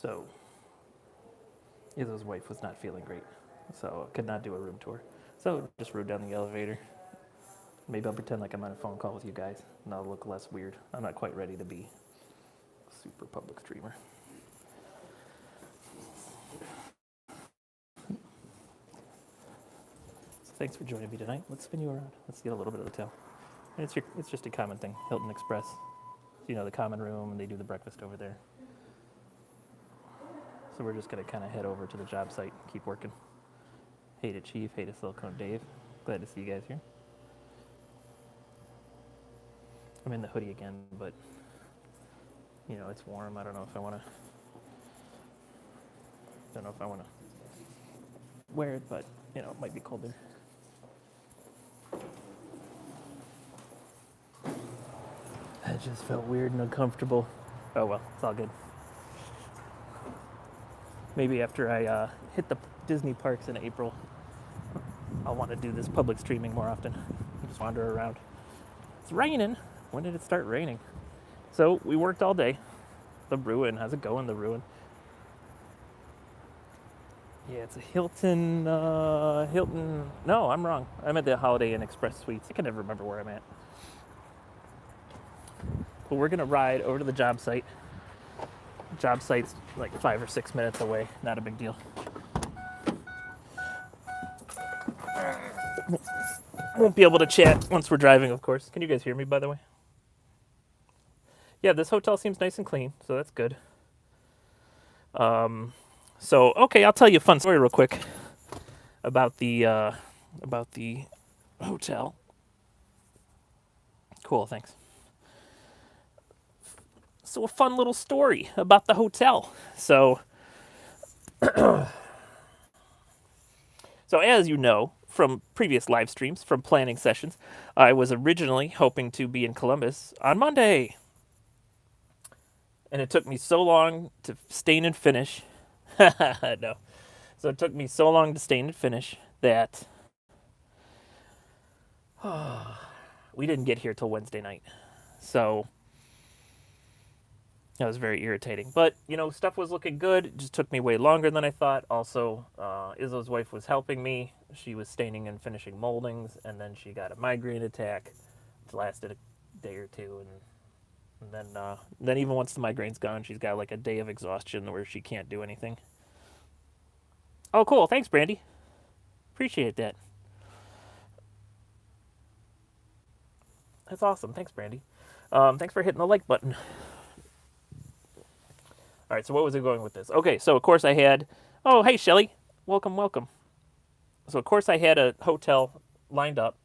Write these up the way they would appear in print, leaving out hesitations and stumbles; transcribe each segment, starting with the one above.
So Izzo's wife was not feeling great, so could not do a room tour. So just rode down the elevator. Maybe I'll pretend like I'm on a phone call with you guys, and I'll look less weird. I'm not quite ready to be a super public streamer. So thanks for joining me tonight. Let's spin you around. Let's get a little bit of the hotel. It's just a common thing. Hilton Express. So, you know, the common room, and they do the breakfast over there. So we're just going to kind of head over to the job site, keep working. Hey to Chief, hey to Silicone Dave. Glad to see you guys here. I'm in the hoodie again, but, you know, it's warm. I don't know if I want to wear it, but, you know, it might be colder. It just felt weird and uncomfortable. Oh well, it's all good. Maybe after I hit the Disney parks in April, I'll want to do this public streaming more often. Just wander around. It's raining. When did it start raining? So we worked all day. The Ruin, how's it going, the Ruin? Yeah, it's a Hilton, no, I'm wrong. I'm at the Holiday Inn Express Suites. I can never remember where I'm at. But we're gonna ride over to the job site. Job site's like 5 or 6 minutes away. Not a big deal. Won't be able to chat once we're driving, of course. Can you guys hear me, by the way? Yeah, this hotel seems nice and clean, so that's good. So okay, I'll tell you a fun story real quick about the hotel. Cool, thanks. So a fun little story about the hotel. So as you know from previous live streams, from planning sessions, I was originally hoping to be in Columbus on Monday. And it took me so long to stain and finish. No. So it took me so long to stain and finish that we didn't get here till Wednesday night. So that was very irritating. But, you know, stuff was looking good. It just took me way longer than I thought. Also, Izzo's wife was helping me. She was staining and finishing moldings, and then she got a migraine attack. It lasted a day or two, and then even once the migraine's gone, she's got like a day of exhaustion where she can't do anything. Oh, cool. Thanks, Brandy. Appreciate that. That's awesome. Thanks, Brandy. Thanks for hitting the like button. All right, so what was it going with this? Okay, so of course I had... Oh, hey, Shelly. Welcome, welcome. So of course I had a hotel lined up.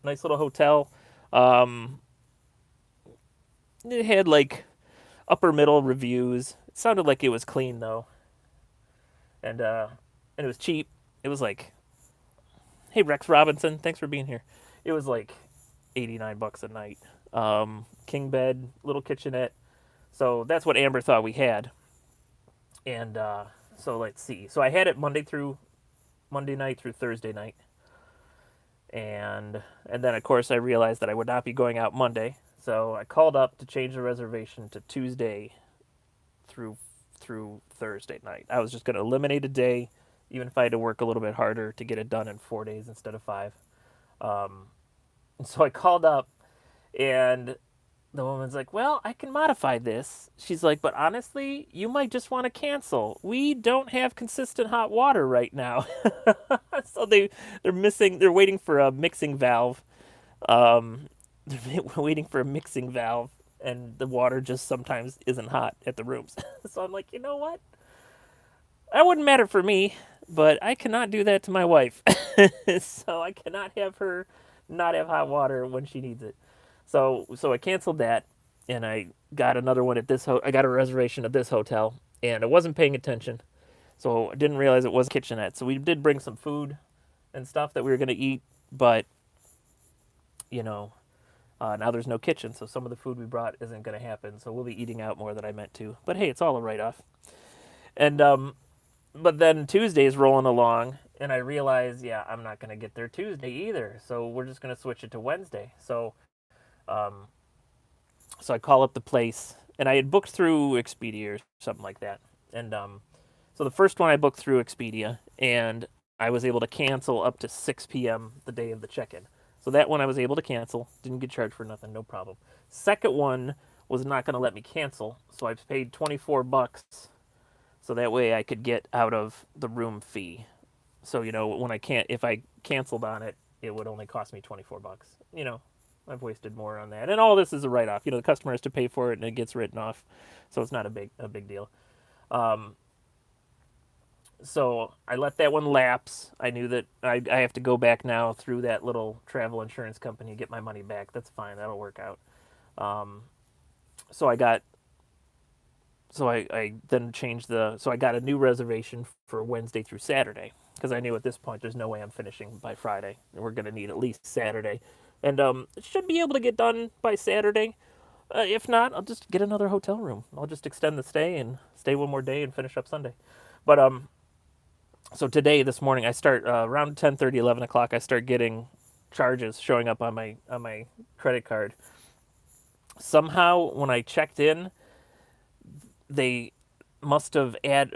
Nice little hotel. It had like upper middle reviews. It sounded like it was clean though. And it was cheap. It was like... Hey, Rex Robinson. Thanks for being here. It was like $89 a night. King bed, little kitchenette. So that's what Amber thought we had. And so let's see. So I had it Monday night through Thursday night. And then of course I realized that I would not be going out Monday. So I called up to change the reservation to Tuesday through Thursday night. I was just going to eliminate a day, even if I had to work a little bit harder to get it done in 4 days instead of 5. So I called up, and the woman's like, well, I can modify this. She's like, but honestly, you might just want to cancel. We don't have consistent hot water right now. So they're waiting for a mixing valve. They're waiting for a mixing valve, and the water just sometimes isn't hot at the rooms. So I'm like, you know what? That wouldn't matter for me, but I cannot do that to my wife. So I cannot have her not have hot water when she needs it. So I canceled that, and I got another one at this. I got a reservation at this hotel, and I wasn't paying attention, so I didn't realize it was a kitchenette. So we did bring some food and stuff that we were gonna eat, but you know, now there's no kitchen, so some of the food we brought isn't gonna happen. So we'll be eating out more than I meant to. But hey, it's all a write-off. And but then Tuesday's rolling along, and I realize, yeah, I'm not gonna get there Tuesday either. So we're just gonna switch it to Wednesday. So I call up the place, and I had booked through Expedia or something like that. And so the first one I booked through Expedia, and I was able to cancel up to 6 p.m. the day of the check-in. So that one I was able to cancel, didn't get charged for nothing, no problem. Second one was not going to let me cancel, so I paid 24 bucks so that way I could get out of the room fee. So when I can't, if I canceled on it, it would only cost me 24 bucks. I've wasted more on that, and all this is a write-off. The customer has to pay for it, and it gets written off, so it's not a big deal. Um, so I let that one lapse. I knew that I have to go back now through that little travel insurance company and get my money back. That's fine. That'll work out. Um, so I got I then changed so I got a new reservation for Wednesday through Saturday because I knew at this point there's no way I'm finishing by Friday. And we're going to need at least Saturday. And it should be able to get done by Saturday. If not, I'll just get another hotel room. I'll just extend the stay and stay one more day and finish up Sunday. But so today, this morning, I start around 10:30, 11 o'clock. I start getting charges showing up on my credit card. Somehow, when I checked in, they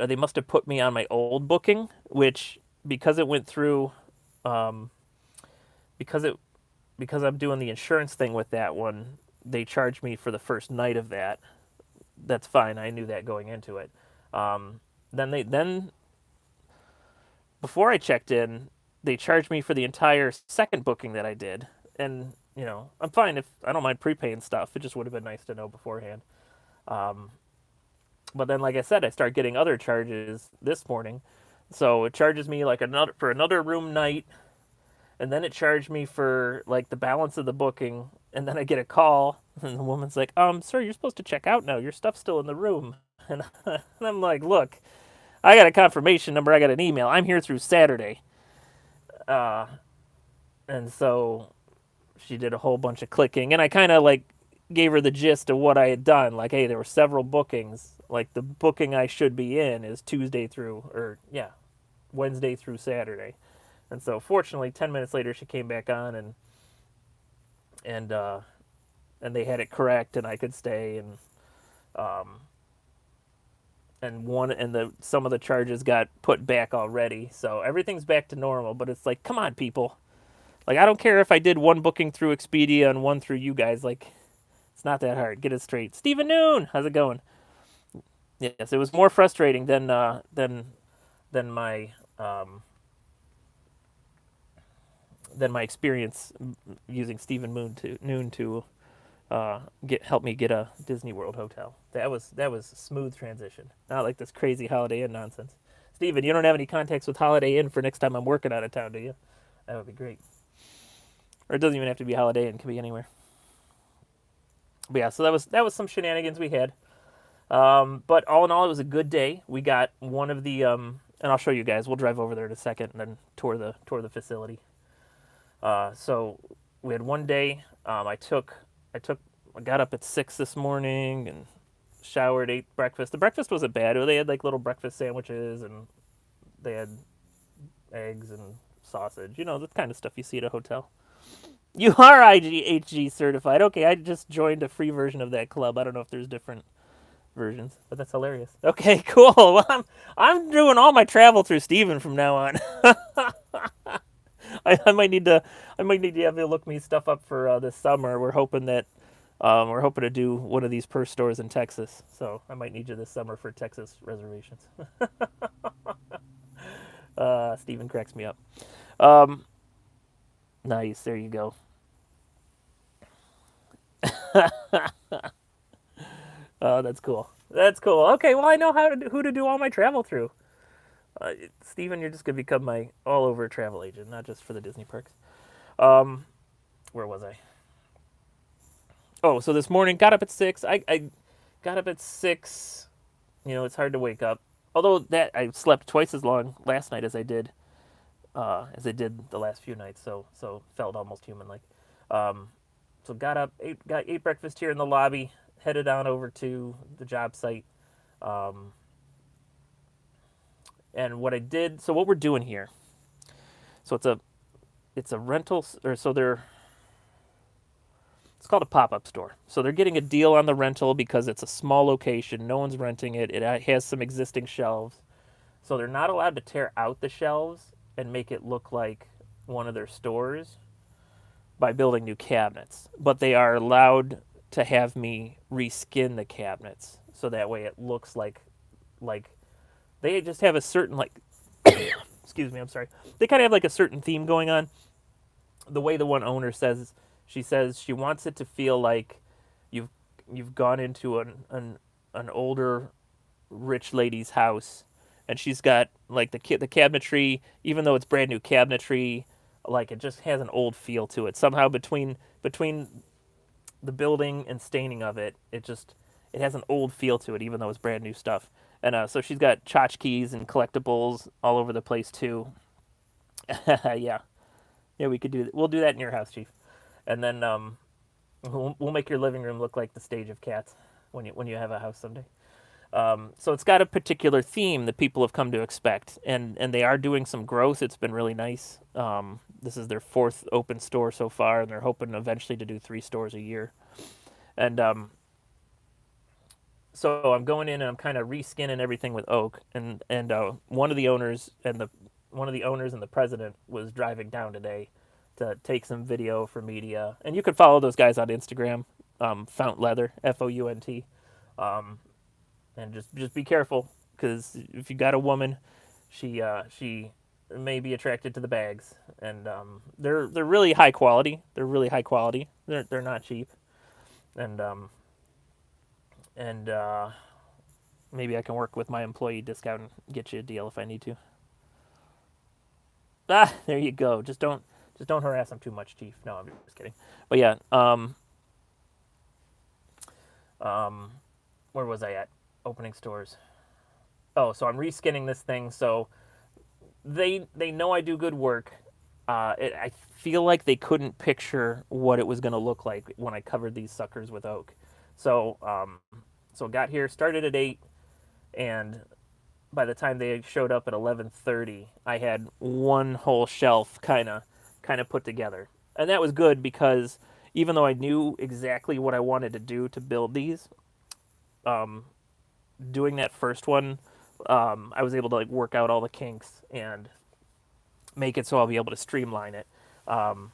they must have put me on my old booking, which because it went through, um, because it because I'm doing the insurance thing with that one, they charged me for the first night of that. That's fine. I knew that going into it. Um, then before I checked in, they charged me for the entire second booking that I did, and I'm fine if I don't mind prepaying stuff. It just would have been nice to know beforehand. Um, but then, like I said, I start getting other charges this morning. So it charges me like another room night, and then it charged me for like the balance of the booking, and then I get a call, and the woman's like, sir, you're supposed to check out now. Your stuff's still in the room." And I'm like, "Look, I got a confirmation number. I got an email. I'm here through Saturday." Uh, and so she did a whole bunch of clicking, and I kind of like gave her the gist of what I had done. Like, hey, there were several bookings. Like the booking I should be in is Wednesday through Saturday. And so fortunately 10 minutes later she came back on and and they had it correct and I could stay um and some of the charges got put back already. So everything's back to normal, but it's like, come on people. Like I don't care if I did one booking through Expedia and one through you guys. Like it's not that hard. Get it straight. Stephen Noon, how's it going? Yes, it was more frustrating than my experience using Stephen Noon to help me get a Disney World hotel. That was a smooth transition. Not like this crazy Holiday Inn nonsense. Steven, you don't have any contacts with Holiday Inn for next time I'm working out of town, do you? That would be great. Or it doesn't even have to be Holiday Inn; it can be anywhere. But yeah, so that was some shenanigans we had. But all in all, it was a good day. We got one of the and I'll show you guys. We'll drive over there in a second and then tour the facility. So we had one day. I got up at 6 this morning and showered, ate breakfast. The breakfast wasn't bad. They had like little breakfast sandwiches and they had eggs and sausage. The kind of stuff you see at a hotel. You are IGHG certified. Okay, I just joined a free version of that club. I don't know if there's different versions, but that's hilarious. Okay, cool. Well, I'm doing all my travel through Steven from now on. I might need to have you look me stuff up for this summer. We're hoping to do one of these purse stores in Texas, so I might need you this summer for Texas reservations. Steven cracks me up. Um, nice. There you go. Oh, that's cool. That's cool. Okay, well I know who to do all my travel through. Steven, you're just gonna become my all over travel agent, not just for the Disney parks. Um, where was I? Oh, so this morning got up at 6. I got up at 6. It's hard to wake up. Although that I slept twice as long last night as I did the last few nights, so felt almost human like. Um, so got up, ate breakfast here in the lobby, headed on over to the job site. Um, and what I did, so what we're doing here, so it's a rental, or so they're It's called a pop-up store. So they're getting a deal on the rental because it's a small location. No one's renting it. It has some existing shelves. So they're not allowed to tear out the shelves and make it look like one of their stores by building new cabinets. But they are allowed to have me reskin the cabinets so that way it looks like they just have a certain like excuse me, I'm sorry. They kind of have like a certain theme going on. The way the one owner says, she says she wants it to feel like you've you've gone into an older rich lady's house, and she's got like the cabinetry, even though it's brand new cabinetry, like it just has an old feel to it. Somehow between the building and staining of it, it has an old feel to it, even though it's brand new stuff. And so she's got tchotchkes and collectibles all over the place too. Yeah, yeah, we could do that. We'll do that in your house, Chief. And then we'll make your living room look like the stage of Cats when you have a house someday. So it's got a particular theme that people have come to expect, and they are doing some growth. It's been really nice. This is their fourth open store so far, and they're hoping eventually to do 3 stores a year. And so I'm going in and I'm kind of reskinning everything with oak, and one of the owners and the president was driving down today to take some video for media, and you can follow those guys on Instagram, Fount Leather, Fount. And just be careful, because if you got a woman, she may be attracted to the bags, and they're really high quality. They're really high quality. They're not cheap, and maybe I can work with my employee discount and get you a deal if I need to. Ah, there you go. Just don't harass them too much, Chief. No, I'm just kidding. But yeah, um, where was I at? Opening stores. Oh, so I'm reskinning this thing. So they know I do good work. I feel like they couldn't picture what it was going to look like when I covered these suckers with oak. So so got here, started at 8, and by the time they showed up at 11:30, I had one whole shelf kind of put together, and that was good because even though I knew exactly what I wanted to do to build these, um, doing that first one, I was able to like work out all the kinks and make it so I'll be able to streamline it. Um,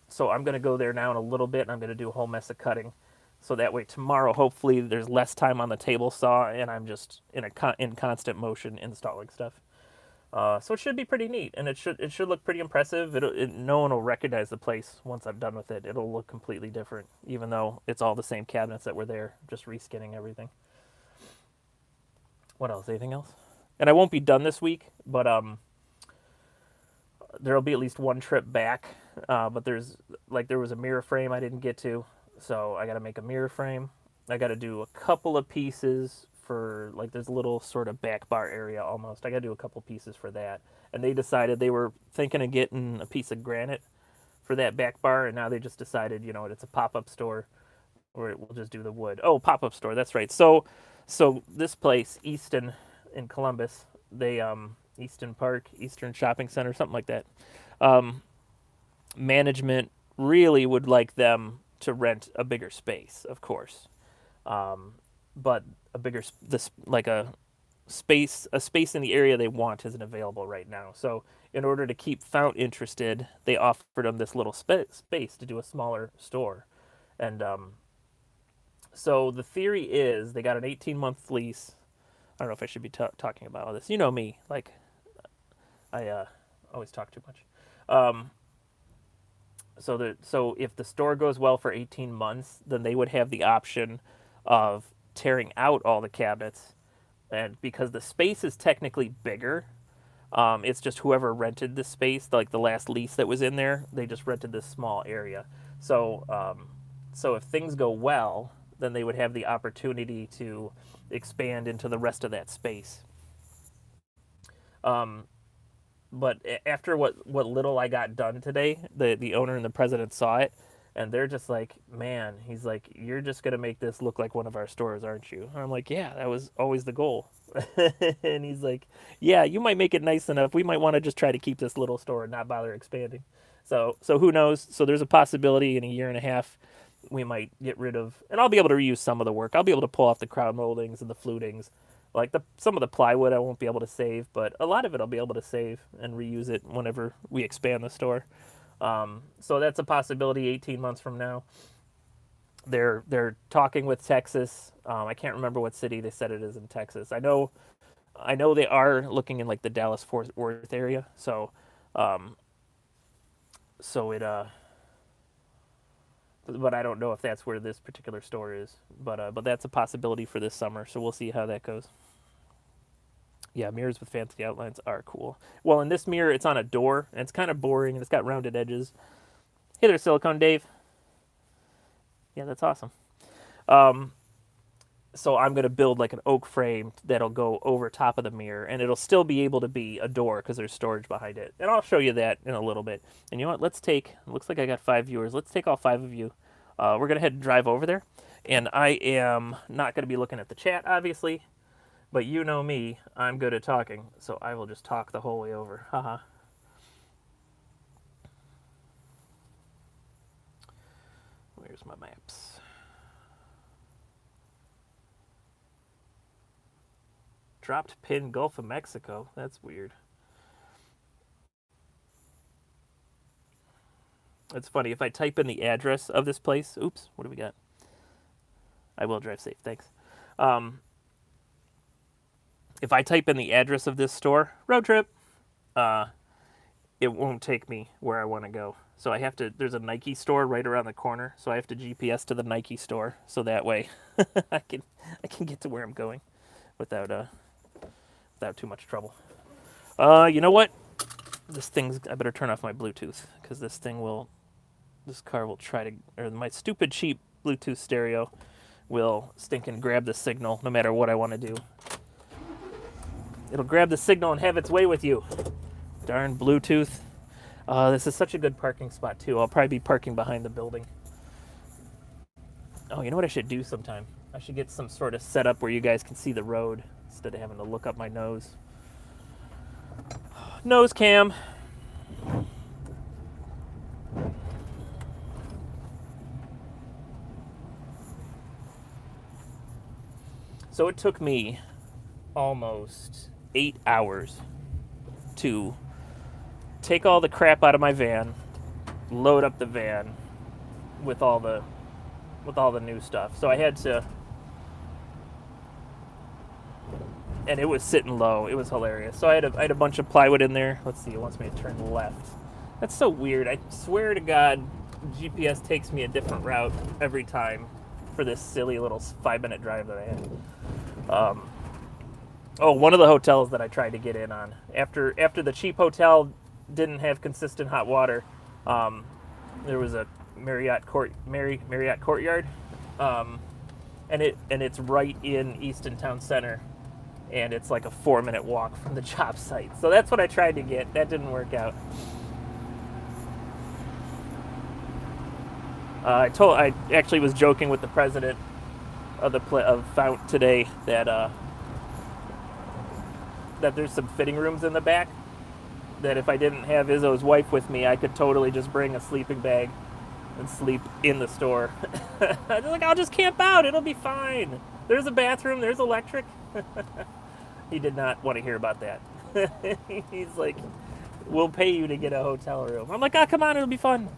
so I'm gonna go there now in a little bit, and I'm gonna do a whole mess of cutting, so that way tomorrow hopefully there's less time on the table saw, and I'm just in constant motion installing stuff. So it should be pretty neat, and it should look pretty impressive. No one will recognize the place once I'm done with it. It'll look completely different, even though it's all the same cabinets that were there, just reskinning everything. What else? Anything else? And I won't be done this week, but there'll be at least one trip back. But there was a mirror frame I didn't get to, so I got to make a mirror frame. I got to do a couple of pieces for like there's a little sort of back bar area almost. I got to do a couple pieces for that, and they decided they were thinking of getting a piece of granite for that back bar, and now they just decided, it's a pop-up store, or we'll just do the wood. Oh, pop-up store, that's right. So this place, Easton in Columbus, they Easton Park, Eastern Shopping Center, something like that. Um, Management really would like them to rent a bigger space, of course, but a bigger this like a space in the area they want isn't available right now. So in order to keep Fount interested, they offered them this little space to do a smaller store, and so the theory is they got an 18-month lease. I don't know if I should be talking about all this. You know me, like I always talk too much. Um, so if the store goes well for 18 months, then they would have the option of tearing out all the cabinets, and because the space is technically bigger, it's just whoever rented the space, like the last lease that was in there, they just rented this small area. So if things go well, then they would have the opportunity to expand into the rest of that space. Um, but after what little I got done today, the owner and the president saw it, and they're just like, man, he's like, you're just gonna make this look like one of our stores, aren't you? And I'm like, yeah, that was always the goal. And he's like, yeah, you might make it nice enough. We might want to just try to keep this little store and not bother expanding. So who knows? So there's a possibility in a year and a half we might get rid of, and I'll be able to reuse some of the work. I'll be able to pull off the crown moldings and the flutings. Like some of the plywood I won't be able to save, but a lot of it I'll be able to save and reuse it whenever we expand the store. So that's a possibility 18 months from now. They're talking with Texas. I can't remember what city they said it is in Texas. I know they are looking in like the Dallas Fort Worth area. Um, so it but I don't know if that's where this particular store is. But that's a possibility for this summer. So we'll see how that goes. Yeah, mirrors with fancy outlines are cool. Well, in this mirror, it's on a door, and it's kind of boring, and it's got rounded edges. Hey there, Silicone Dave. Yeah, that's awesome. Um, so I'm going to build like an oak frame that'll go over top of the mirror, and it'll still be able to be a door because there's storage behind it. And I'll show you that in a little bit. And you know what? Looks like I got 5 viewers. Let's take all 5 of you. We're going to head and drive over there. And I am not going to be looking at the chat, obviously. But you know me, I'm good at talking, so I will just talk the whole way over. Haha. Where's my maps? Dropped pin Gulf of Mexico. That's weird. It's funny, if I type in the address of this place, oops, what do we got? I will drive safe, thanks. If I type in the address of this store, road trip, it won't take me where I want to go. So I have to, there's a Nike store right around the corner, so I have to GPS to the Nike store, so that way I can get to where I'm going without too much trouble. You know what? I better turn off my Bluetooth, because this car will try to, or my stupid cheap Bluetooth stereo will stinking grab the signal no matter what I want to do. It'll grab the signal and have its way with you. Darn Bluetooth. This is such a good parking spot, too. I'll probably be parking behind the building. Oh, you know what I should do sometime? I should get some sort of setup where you guys can see the road instead of having to look up my nose. Nose cam. So it took me almost 8 hours to take all the crap out of my van, load up the van with all the new stuff. So I had to, and it was sitting low. It was hilarious. So I had a bunch of plywood in there. Let's see, it wants me to turn left. That's so weird. I swear to God, GPS takes me a different route every time for this silly little 5-minute drive that I had. One of the hotels that I tried to get in on after the cheap hotel didn't have consistent hot water. There was a Marriott Courtyard, and it's right in Easton Town Center, and it's like a 4-minute walk from the Jobsite. So that's what I tried to get. That didn't work out. I actually was joking with the president of Fount today that there's some fitting rooms in the back that if I didn't have Izzo's wife with me, I could totally just bring a sleeping bag and sleep in the store. I was like, I'll just camp out. It'll be fine. There's a bathroom. There's electric. He did not want to hear about that. He's like, we'll pay you to get a hotel room. I'm like, oh, come on. It'll be fun.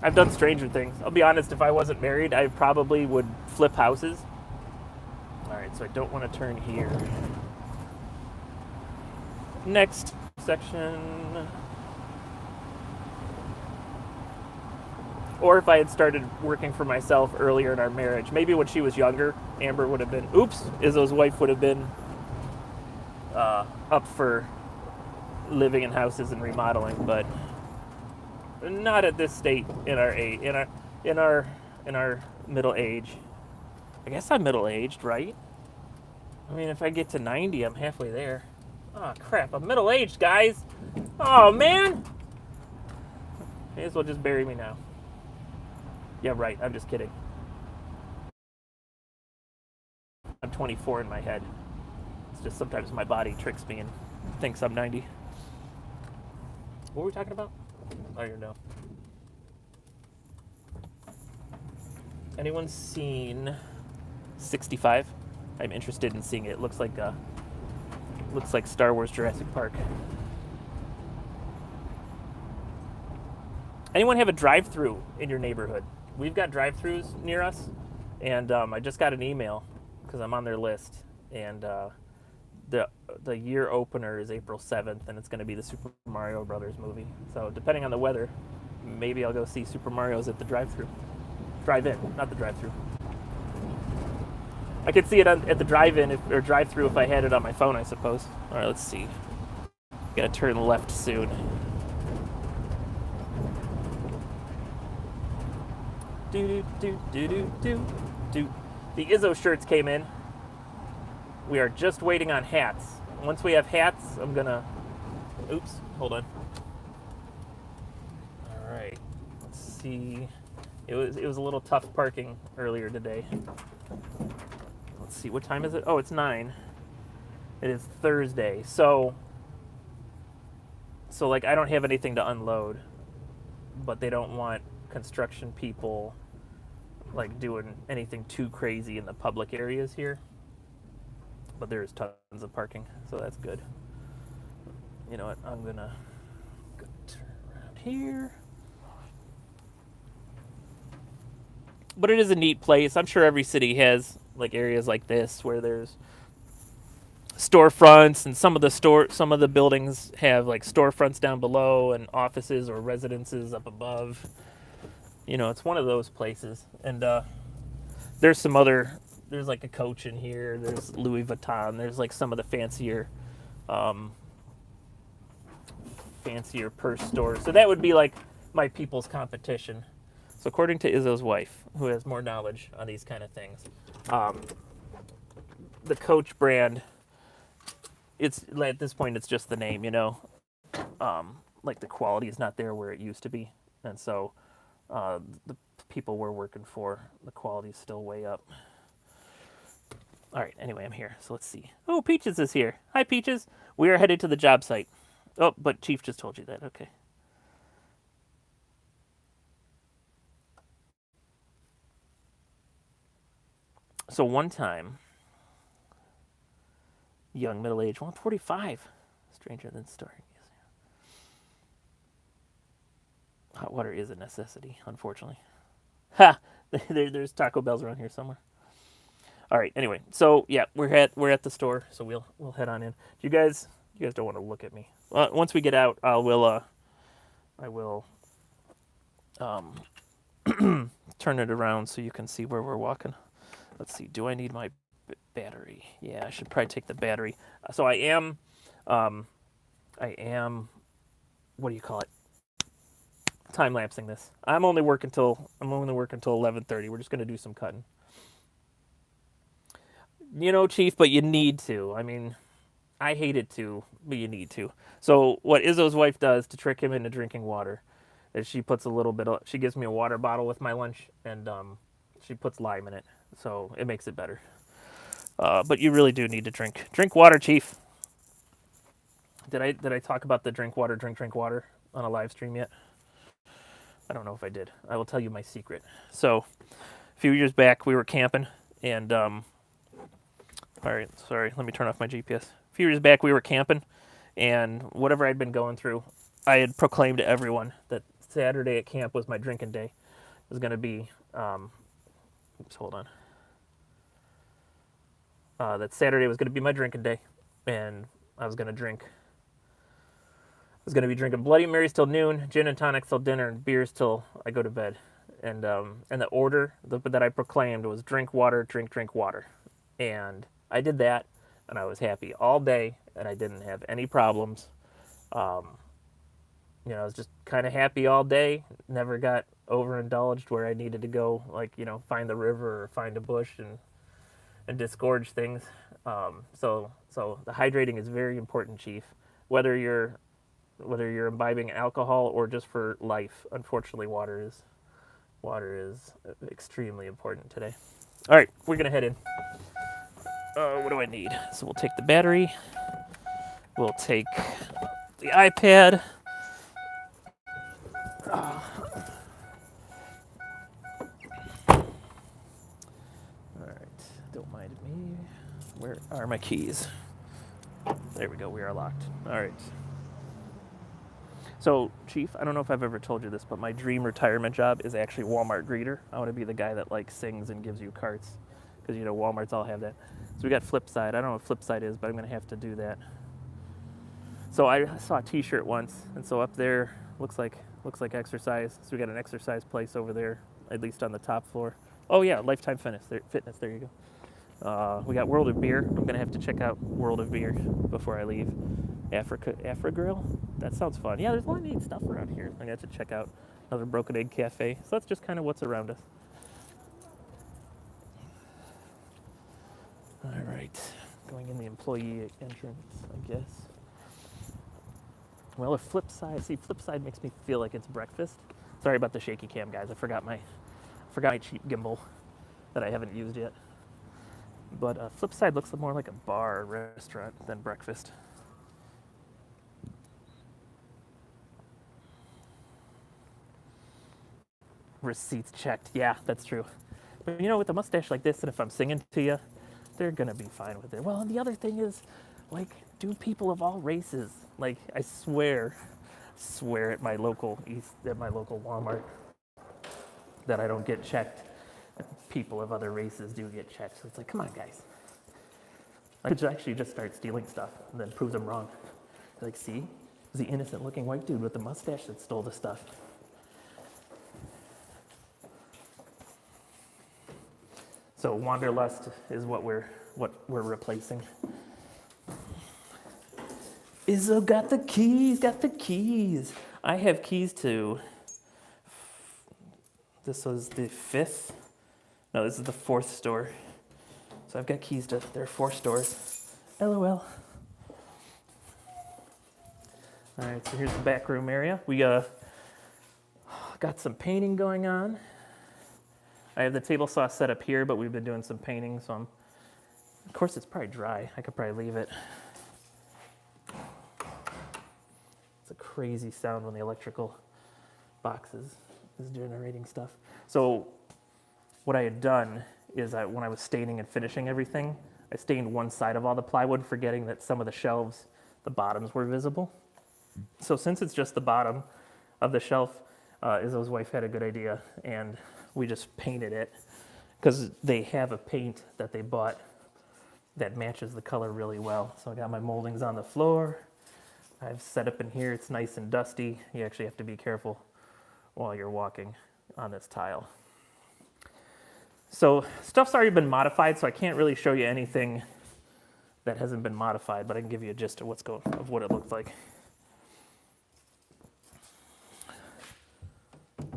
I've done stranger things. I'll be honest, if I wasn't married, I probably would flip houses. All right, so I don't want to turn here. Next section. Or if I had started working for myself earlier in our marriage, maybe when she was younger, Amber would have been, Izzo's wife would have been up for living in houses and remodeling, but not at this state in our middle age. I guess I'm middle-aged, right? I mean, if I get to 90, I'm halfway there. Oh, crap. I'm middle-aged, guys. Oh, man. May as well just bury me now. Yeah, right. I'm just kidding. I'm 24 in my head. It's just sometimes my body tricks me and thinks I'm 90. What were we talking about? I don't know. Anyone seen 65? I'm interested in seeing it. It looks like Star Wars Jurassic Park. Anyone have a drive-through in your neighborhood? We've got drive-throughs near us, and I just got an email because I'm on their list, and the year opener is April 7th, and it's going to be the Super Mario Brothers movie. So depending on the weather, maybe I'll go see Super Mario's at the drive-through. Drive-in, not the drive-through. I could see it at the drive-in or drive-through if I had it on my phone, I suppose. All right, let's see. Got to turn left soon. Do do do do do do. The Izzo shirts came in. We are just waiting on hats. Once we have hats, I'm gonna. Oops, hold on. All right, let's see. It was a little tough parking earlier today. Let's see, what time is it? Oh, it's 9. It is Thursday, so like I don't have anything to unload, but they don't want construction people like doing anything too crazy in the public areas here. But there's tons of parking, so that's good. You know what? I'm gonna turn around here. But it is a neat place. I'm sure every city has like areas like this where there's storefronts, and some of the buildings have like storefronts down below and offices or residences up above. You know, it's one of those places. And there's like a Coach in here. There's Louis Vuitton. There's like some of the fancier purse stores. So that would be like my people's competition. So according to Izzo's wife, who has more knowledge on these kind of things, the Coach brand, it's at this point it's just the name, you know. Like the quality is not there where it used to be, and so the people we're working for, the quality is still way up. All right, anyway, I'm here, so let's see. Oh, Peaches is here. Hi, Peaches. We are headed to the job site. Oh, but Chief just told you that. Okay. So one time, young, middle-aged, 145, stranger than story. Hot water is a necessity, unfortunately. Ha! There's Taco Bells around here somewhere. All right. Anyway, so yeah, we're at the store, so we'll head on in. You guys don't want to look at me. Once we get out, I will turn it around so you can see where we're walking. Let's see. Do I need my battery? Yeah, I should probably take the battery. So I am. What do you call it? Time lapsing this. I'm only working till 11:30. We're just gonna do some cutting. You know, Chief, but you need to. I mean, I hate it too, but you need to. So what Izzo's wife does to trick him into drinking water is she gives me a water bottle with my lunch, and she puts lime in it, so it makes it better. But you really do need to drink water, Chief. Did I talk about the drink water on a live stream yet? I don't know if I did. I will tell you my secret. So a few years back, we were camping, and all right, sorry, let me turn off my GPS. A few years back, we were camping, and whatever I'd been going through, I had proclaimed to everyone that Saturday at camp was my drinking day. It was going to be, hold on. That Saturday was going to be my drinking day, and I was going to drink. I was going to be drinking Bloody Marys till noon, gin and tonics till dinner, and beers till I go to bed. And the order that I proclaimed was drink water, drink water. And I did that, and I was happy all day, and I didn't have any problems. I was just kind of happy all day. Never got overindulged where I needed to go, find the river or find a bush and disgorge things. So the hydrating is very important, Chief. Whether you're imbibing alcohol or just for life, unfortunately, water is extremely important today. All right, we're gonna head in. What do I need? So we'll take the battery. We'll take the iPad. Don't mind me. Where are my keys? There we go. We are locked. All right. So, Chief, I don't know if I've ever told you this, but my dream retirement job is actually Walmart greeter. I want to be the guy that like sings and gives you carts, because you know Walmarts all have that. So we got Flipside. I don't know what Flipside is, but I'm gonna have to do that. So I saw a T-shirt once, and so up there looks like exercise. So we got an exercise place over there, at least on the top floor. Oh yeah, Lifetime Fitness. There you go. We got World of Beer. I'm gonna have to check out World of Beer before I leave. Afra Grill? That sounds fun. Yeah, there's a lot of neat stuff around here. I'm gonna have to check out another Broken Egg Cafe. So that's just kind of what's around us. All right, going in the employee entrance, I guess. Well, Flipside makes me feel like it's breakfast. Sorry about the shaky cam, guys. I forgot my cheap gimbal that I haven't used yet. But Flipside looks more like a bar or restaurant than breakfast. Receipts checked. Yeah, that's true. But you know, with a mustache like this, and if I'm singing to you, they're gonna be fine with it. Well, and the other thing is, like, do people of all races? Like, I swear at my local Walmart that I don't get checked. People of other races do get checked. So it's like, come on, guys. I could actually just start stealing stuff and then prove them wrong. Like, see, it was the innocent-looking white dude with the mustache that stole the stuff. So Wanderlust is what we're replacing. Izzo got the keys. I have keys to, this was the fifth, no, this is the fourth store. So I've got keys to their 4 stores. LOL. All right, so here's the back room area. We got some painting going on. I have the table saw set up here, but we've been doing some painting, so of course it's probably dry. I could probably leave it. It's a crazy sound when the electrical box is generating stuff. So what I had done is when I was staining and finishing everything, I stained one side of all the plywood, forgetting that some of the shelves, the bottoms were visible. So since it's just the bottom of the shelf, Izzo's wife had a good idea, and we just painted it, because they have a paint that they bought that matches the color really well. So I got my moldings on the floor. I've set up in here. It's nice and dusty. You actually have to be careful while you're walking on this tile. So stuff's already been modified, so I can't really show you anything that hasn't been modified, but I can give you a gist of what it looks like.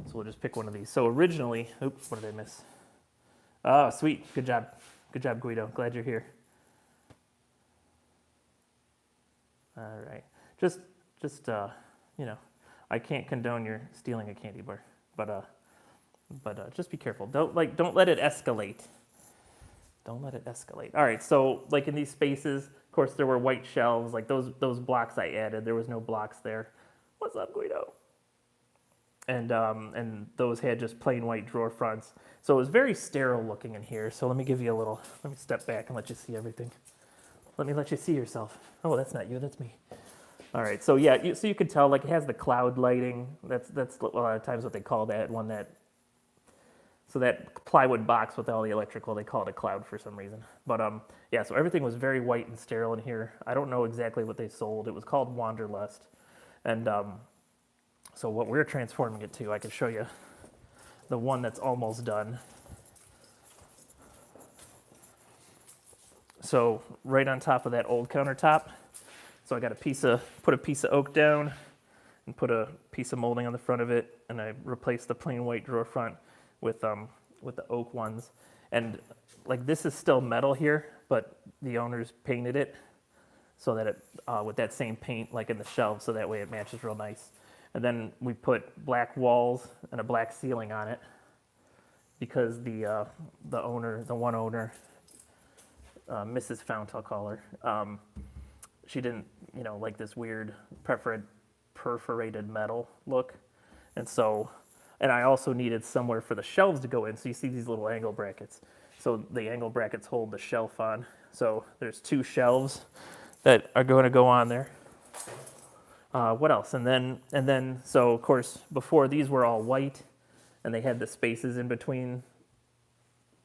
So we'll just pick one of these. So originally, oops, what did I miss? Oh, sweet. Good job. Good job, Guido. Glad you're here. All right. Just you know, I can't condone your stealing a candy bar, but just be careful. Don't let it escalate. Don't let it escalate. All right. So like in these spaces, of course, there were white shelves. Like those blocks I added, there was no blocks there. What's up, Guido? And those had just plain white drawer fronts. So it was very sterile looking in here. So let me step back and let you see everything. Let me let you see yourself. Oh, that's not you, that's me. All right, so yeah, so you could tell, like, it has the cloud lighting. That's a lot of times what they call that one. So that plywood box with all the electrical, they call it a cloud for some reason. But yeah, so everything was very white and sterile in here. I don't know exactly what they sold. It was called Wanderlust. And so what we're transforming it to, I can show you the one that's almost done. So right on top of that old countertop, so I got put a piece of oak down and put a piece of molding on the front of it, and I replaced the plain white drawer front with the oak ones. And like, this is still metal here, but the owners painted it so that it with that same paint like in the shelves, so that way it matches real nice. And then we put black walls and a black ceiling on it, because the one owner, Mrs. Fount, I'll call her, she didn't, like this weird perforated metal look. And I also needed somewhere for the shelves to go in. So you see these little angle brackets. So the angle brackets hold the shelf on. So there's 2 shelves that are going to go on there. What else? And then, so of course, before these were all white, and they had the spaces in between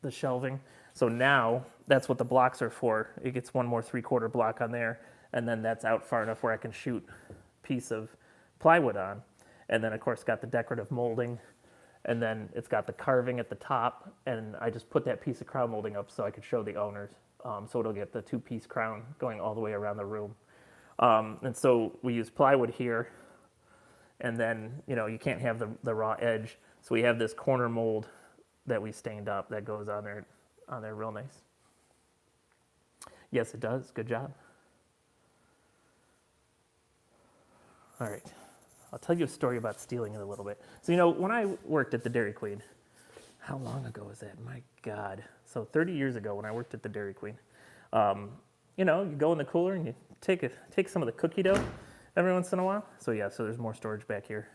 the shelving. So now that's what the blocks are for. It gets one more 3/4 block on there, and then that's out far enough where I can shoot a piece of plywood on. And then of course got the decorative molding, and then it's got the carving at the top, and I just put that piece of crown molding up so I could show the owners. So it'll get the 2-piece crown going all the way around the room. And so we use plywood here, and then, you can't have the raw edge. So we have this corner mold that we stained up that goes on there real nice. Yes, it does. Good job. All right. I'll tell you a story about stealing in a little bit. So, when I worked at the Dairy Queen, how long ago was that? My God. So 30 years ago when I worked at the Dairy Queen, you go in the cooler and you take some of the cookie dough every once in a while. So there's more storage back here.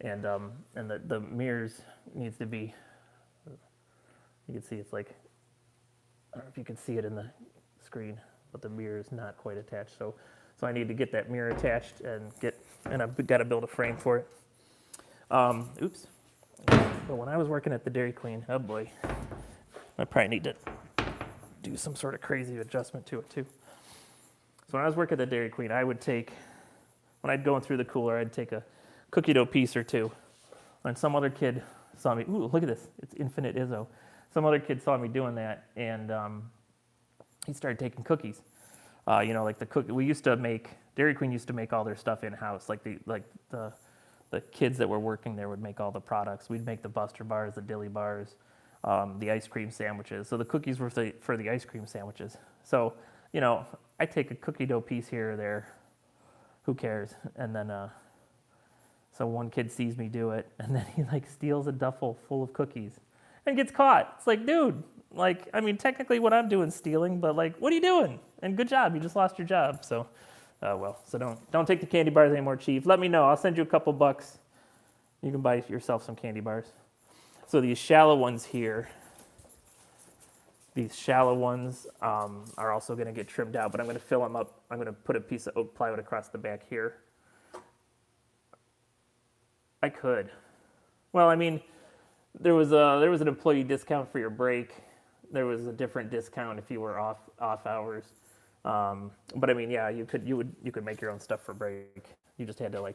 And the mirrors needs to be, you can see it's like, I don't know if you can see it in the screen, but the mirror is not quite attached. So I need to get that mirror attached and I've got to build a frame for it. Oops. But when I was working at the Dairy Queen, oh boy, I probably need to do some sort of crazy adjustment to it too. So when I was working at the Dairy Queen, when I'd go through the cooler, I'd take a cookie dough piece or two. And some other kid saw me, ooh, look at this, it's Infinite Izzo. Some other kid saw me doing that, and he started taking cookies. Like the cookie, Dairy Queen used to make all their stuff in-house, like the kids that were working there would make all the products. We'd make the Buster bars, the Dilly bars, the ice cream sandwiches. So the cookies were for the ice cream sandwiches. So, I take a cookie dough piece here or there, who cares? And then, so one kid sees me do it, and then he steals a duffel full of cookies and gets caught. It's like, dude, technically what I'm doing is stealing, but what are you doing? And good job, you just lost your job. So, so don't take the candy bars anymore, Chief. Let me know, I'll send you a couple bucks. You can buy yourself some candy bars. So these shallow ones here, are also going to get trimmed out, but I'm going to fill them up. I'm going to put a piece of oak plywood across the back here. I could. Well, there was an employee discount for your break. There was a different discount if you were off hours. But you could make your own stuff for break. You just had to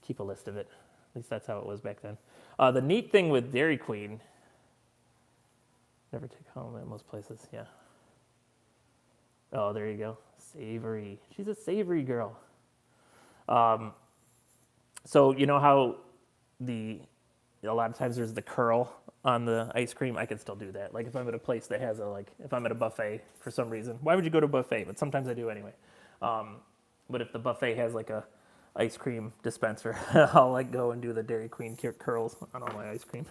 keep a list of it. At least that's how it was back then. The neat thing with Dairy Queen, never take home at most places, yeah. Oh, there you go. Savory. She's a savory girl. So you know how a lot of times there's the curl on the ice cream? I can still do that. If I'm at a place that has if I'm at a buffet for some reason, why would you go to a buffet? But sometimes I do anyway. But if the buffet has a ice cream dispenser, I'll go and do the Dairy Queen curls on all my ice cream.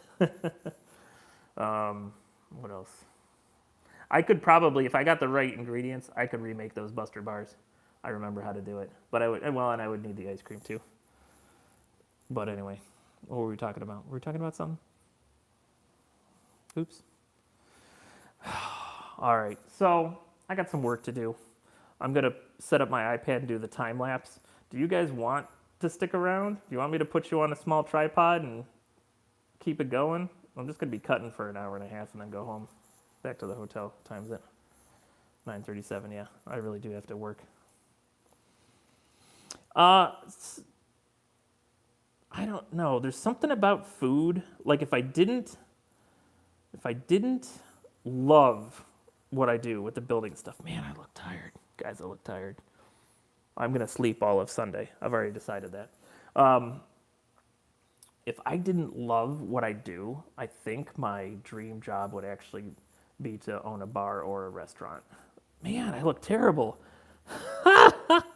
What else? I could probably, if I got the right ingredients, I could remake those Buster bars. I remember how to do it. But I would need the ice cream too. But anyway, what were we talking about? Were we talking about something? Oops. All right, so I got some work to do. I'm going to set up my iPad and do the time lapse. Do you guys want to stick around? Do you want me to put you on a small tripod and keep it going? I'm just going to be cutting for an hour and a half and then go home. Back to the hotel. Time's it? 9:37, yeah. I really do have to work. I don't know. There's something about food. If I didn't love what I do with the building stuff, man, I look tired. Guys, I look tired. I'm going to sleep all of Sunday. I've already decided that. If I didn't love what I do, I think my dream job would actually be to own a bar or a restaurant. Man, I look terrible.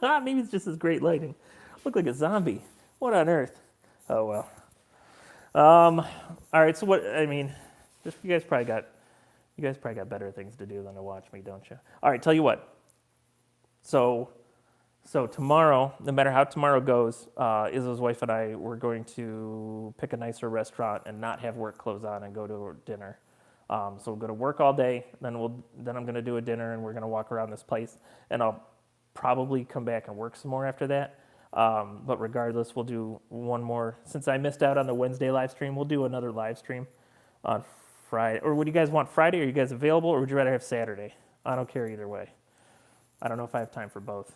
Maybe it's just this great lighting. I look like a zombie. What on earth? Oh, well. All right, so just you guys probably got better things to do than to watch me, don't you? All right, tell you what. So tomorrow, no matter how tomorrow goes, Izzo's wife and I, we're going to pick a nicer restaurant and not have work clothes on and go to dinner. So we'll go to work all day, then I'm going to do a dinner, and we're going to walk around this place, and I'll probably come back and work some more after that. But regardless, we'll do one more. Since I missed out on the Wednesday live stream, we'll do another live stream on Friday. Or would you guys want Friday? Are you guys available, or would you rather have Saturday? I don't care either way. I don't know if I have time for both.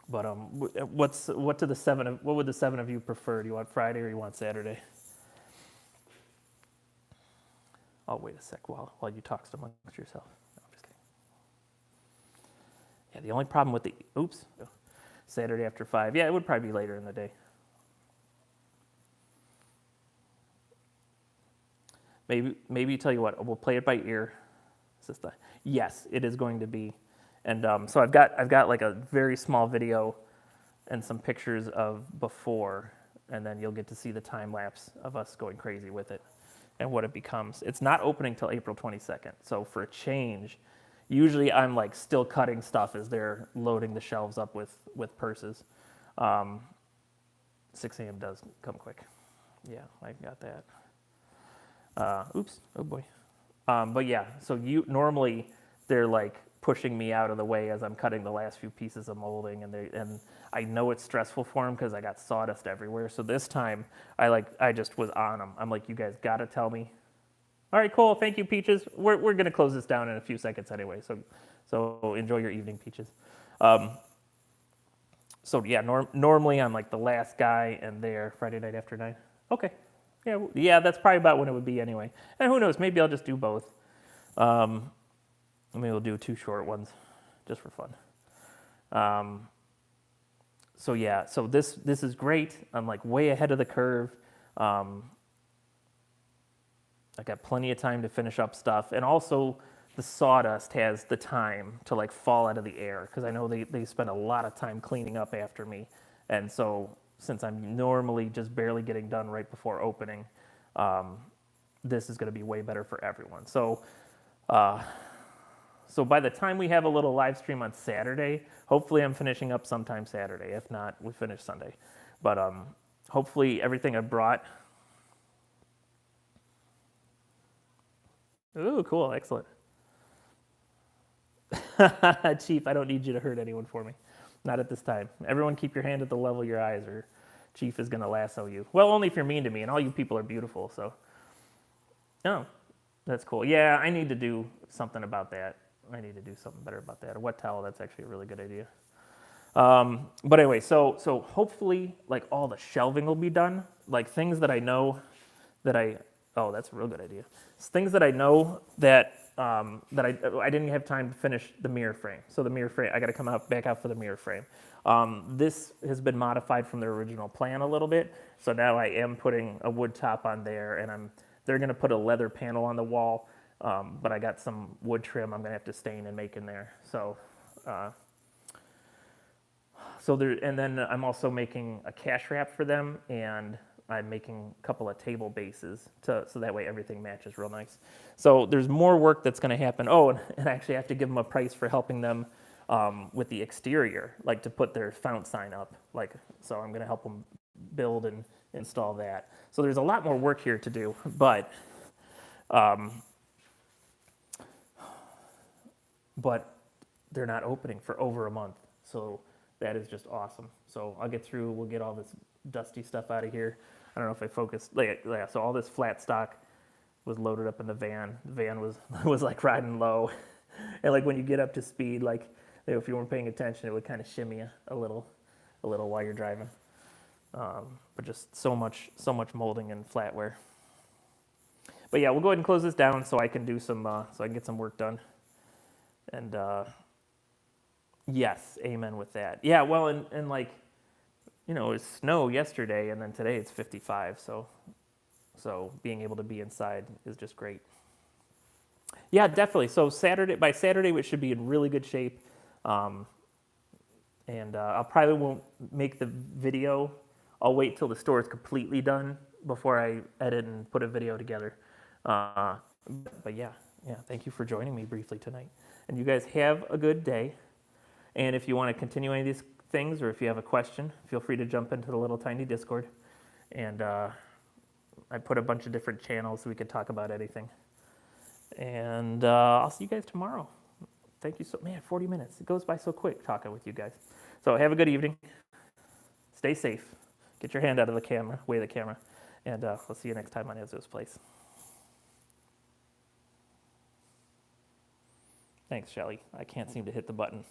But what would the seven of you prefer? Do you want Friday or you want Saturday? I'll wait a sec while you talk amongst yourself. No, I'm just kidding. Yeah, the only problem with the Saturday after 5. Yeah, it would probably be later in the day. Maybe tell you what, we'll play it by ear. Yes, it is going to be. And so I've got like a very small video and some pictures of before, and then you'll get to see the time lapse of us going crazy with it and what it becomes. It's not opening till April 22nd. So for a change, usually I'm like still cutting stuff as they're loading the shelves up with purses. 6 a.m. does come quick. Yeah, I got that. Oops, oh boy. But yeah, so normally they're like pushing me out of the way as I'm cutting the last few pieces of molding, and I know it's stressful for them because I got sawdust everywhere. So this time I just was on them. I'm like, you guys got to tell me. All right, cool. Thank you, Peaches. We're gonna close this down in a few seconds anyway. So enjoy your evening, Peaches. So yeah, normally I'm like the last guy and there Friday night after 9. Okay. Yeah, that's probably about when it would be anyway. And who knows? Maybe I'll just do both. Maybe we'll do 2 short ones, just for fun. So yeah, so this is great. I'm like way ahead of the curve. I got plenty of time to finish up stuff, and also the sawdust has the time to like fall out of the air because I know they spend a lot of time cleaning up after me, and so since I'm normally just barely getting done right before opening, this is going to be way better for everyone. So by the time we have a little live stream on Saturday, hopefully I'm finishing up sometime Saturday. If not, we finish Sunday. But hopefully everything I brought. Ooh, cool, excellent. Chief, I don't need you to hurt anyone for me. Not at this time. Everyone keep your hand at the level of your eyes or Chief is going to lasso you. Well, only if you're mean to me, and all you people are beautiful, so. Oh, that's cool. Yeah, I need to do something about that. I need to do something better about that. A wet towel, that's actually a really good idea. But anyway, so hopefully, like, all the shelving will be done. Like, things that I know that oh, that's a real good idea. Things that I know that I didn't have time to finish the mirror frame. So the mirror frame, I got to come back out for the mirror frame. This has been modified from the original plan a little bit. So now I am putting a wood top on there, and they're going to put a leather panel on the wall. But I got some wood trim I'm going to have to stain and make in there. So there, and then I'm also making a cash wrap for them, and I'm making a couple of table bases so that way everything matches real nice. So there's more work that's going to happen. Oh, and I actually have to give them a price for helping them with the exterior, like to put their fount sign up. So I'm going to help them build and install that. So there's a lot more work here to do, but they're not opening for over a month. So that is just awesome. So I'll get through, we'll get all this dusty stuff out of here. I don't know if I focused, so all this flat stock was loaded up in the van. The van was like riding low. And like when you get up to speed, like if you weren't paying attention, it would kind of shimmy you a little while you're driving. But just so much molding and flatware. But yeah, we'll go ahead and close this down so I can do so I can get some work done. And yes, amen with that. Yeah, well, and like, it was snow yesterday, and then today it's 55. So being able to be inside is just great. Yeah, definitely. So by Saturday, we should be in really good shape. And I'll probably won't make the video. I'll wait till the store is completely done before I edit and put a video together. But yeah, thank you for joining me briefly tonight. And you guys have a good day. And if you want to continue any of these things, or if you have a question, feel free to jump into the little tiny Discord. And I put a bunch of different channels so we could talk about anything. And I'll see you guys tomorrow. Thank you so, man, 40 minutes. It goes by so quick talking with you guys. So have a good evening. Stay safe. Get your hand out of the camera, way of the camera. And we'll see you next time on Izzo's Place. Thanks, Shelly. I can't seem to hit the button.